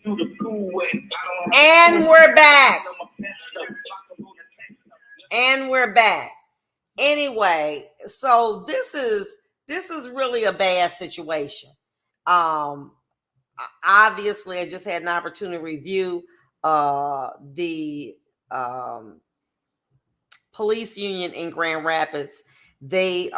And we're back. And we're back. Anyway, so this is really a bad situation. Um, Obviously, I just had an opportunity to review the police union in Grand Rapids. They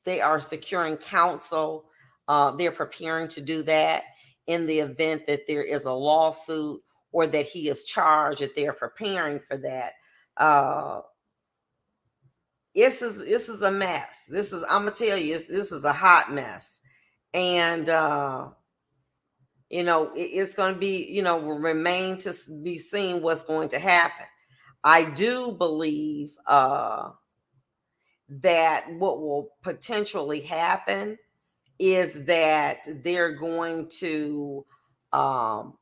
they are securing counsel. They're preparing to do that in the event that there is a lawsuit or that he is charged. That they're preparing for that. Uh, this is a mess. I'm gonna tell you, this is a hot mess, and it's going to be, will remain to be seen what's going to happen. I do believe that what will potentially happen is that um,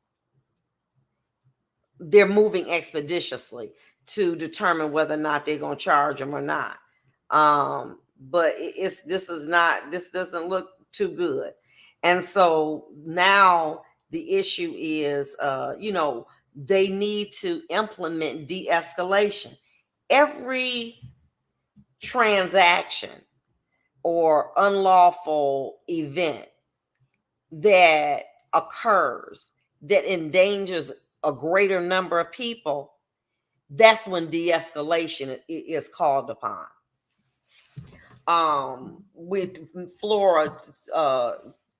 they're moving expeditiously to determine whether or not they're going to charge them or not. But this doesn't look too good. And so now the issue is, they need to implement de-escalation. Every transaction or unlawful event that occurs that endangers a greater number of people, that's when de-escalation is called upon. With Flora,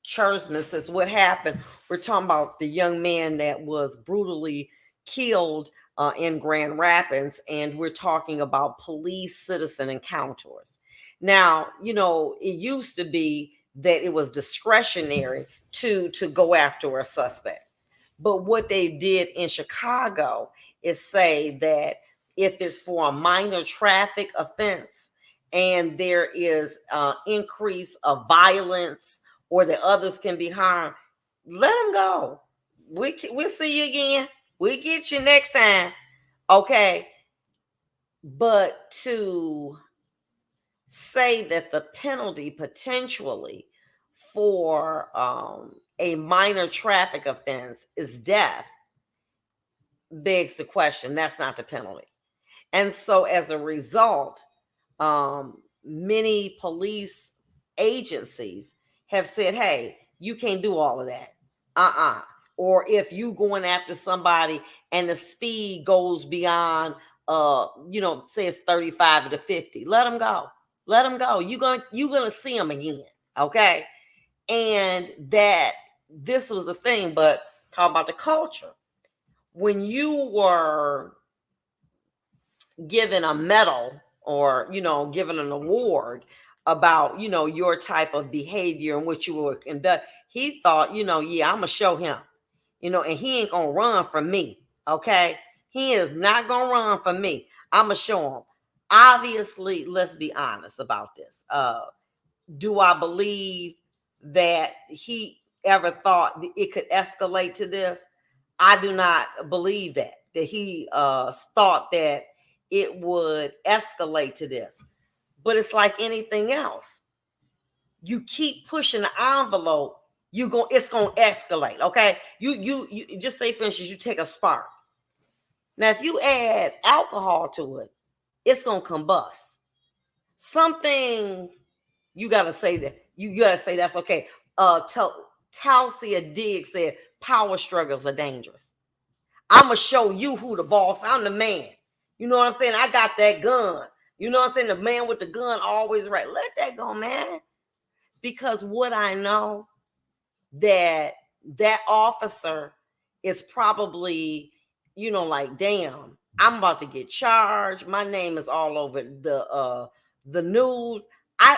Chersman says, what happened? We're talking about the young man that was brutally killed in Grand Rapids, and we're talking about police citizen encounters. Now, it used to be that it was discretionary to go after a suspect. But what they did in Chicago is say that if it's for a minor traffic offense and there is increase of violence or the others can be harmed, let them go. We'll see you again. We'll get you next time. Okay. But to say that the penalty potentially for a minor traffic offense is death begs the question. That's not the penalty. And so as a result, many police agencies have said, hey, you can't do all of that. Or if you going after somebody and the speed goes beyond, say it's 35 to 50, let them go. Let them go. You're gonna see them again. Okay. And that this was the thing, but talk about the culture. When you were given a medal or, given an award about, your type of behavior and what you were conduct, he thought, yeah, I'm gonna show him, and he ain't gonna run from me. Okay. He is not gonna run from me. I'm gonna show him. Obviously, let's be honest about this. Do I believe that he ever thought it could escalate to this? I do not believe that he thought that it would escalate to this. But it's like anything else. You keep pushing the envelope, it's gonna escalate. Okay. You just say, for instance, you take a spark. Now, if you add alcohol to it, it's gonna combust. Some things you gotta say that's okay. Talcia Diggs said power struggles are dangerous. I'm gonna show you who the boss. I'm the man. You know what I'm saying? I got that gun. You know what I'm saying? The man with the gun always right. Let that go, man. Because what I know, that officer is probably, like, damn, I'm about to get charged. My name is all over the news. I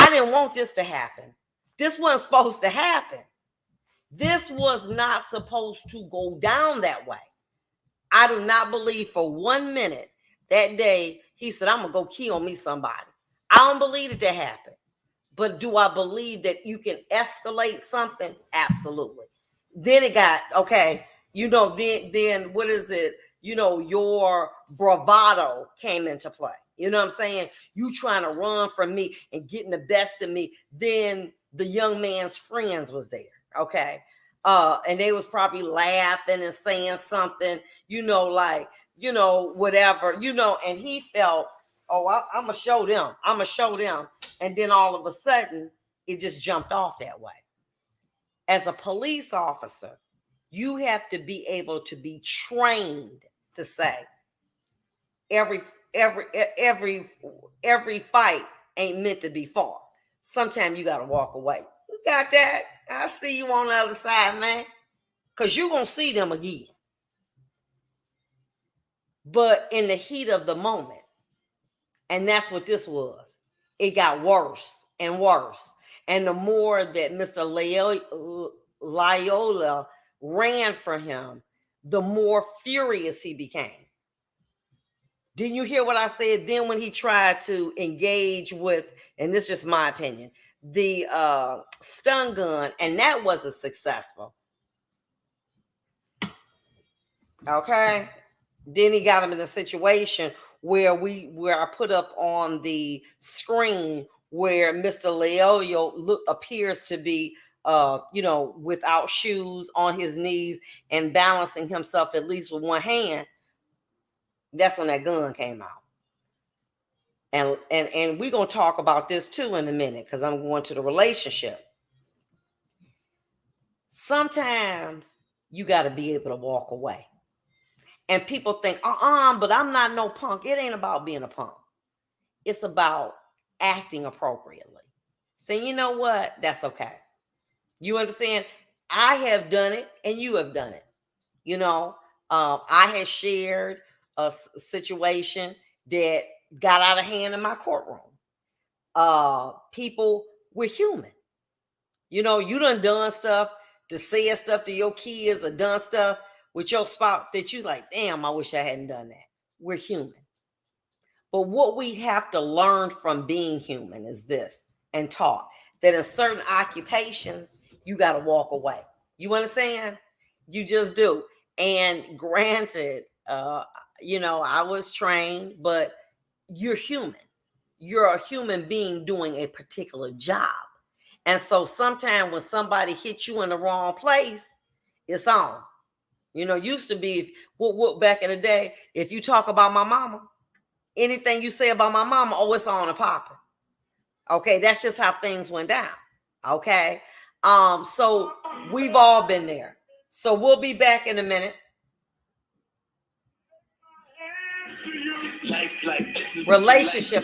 didn't want this to happen. This wasn't supposed to happen. This was not supposed to go down that way. I do not believe for 1 minute that day he said, I'm going to go kill me somebody. I don't believe that happened. But do I believe that you can escalate something? Absolutely. Then it got, okay, then what is it? Your bravado came into play. You know what I'm saying? You trying to run from me and getting the best of me. Then the young man's friends was there. Okay. And they was probably laughing and saying something, like, whatever, and he felt, oh, I'm gonna show them. And then all of a sudden, it just jumped off that way. As a police officer, you have to be able to be trained to say every fight ain't meant to be fought. Sometimes you got to walk away. You got that? I see you on the other side, man, because you're going to see them again. But in the heat of the moment, and that's what this was, it got worse and worse. And the more that Mr. Loyola ran for him, the more furious he became. Didn't you hear what I said? Then when he tried to engage with, and this is just my opinion, the stun gun, and that wasn't successful. Okay. Then he got him in a situation where I put up on the screen where Mr. Loyola appears to be without shoes, on his knees and balancing himself at least with one hand. That's when that gun came out. And we're going to talk about this too in a minute, because I'm going to the relationship. Sometimes you got to be able to walk away. And people think, but I'm not no punk. It ain't about being a punk. It's about acting appropriately. Saying, you know what? That's okay. You understand? I have done it and you have done it. I had shared a situation that got out of hand in my courtroom. People were human. You done stuff to say stuff to your kids, or done stuff with your spouse that you like, damn, I wish I hadn't done that. We're human. But what we have to learn from being human is this, and taught, that in certain occupations, you got to walk away. You understand? You just do. And granted, I was trained, but you're human. You're a human being doing a particular job. And so sometimes when somebody hits you in the wrong place, it's on. Used to be, what back in the day, if you talk about my mama, anything you say about my mama, oh, it's on and popping. Okay, that's just how things went down. Okay. So we've all been there. So we'll be back in a minute. Relationship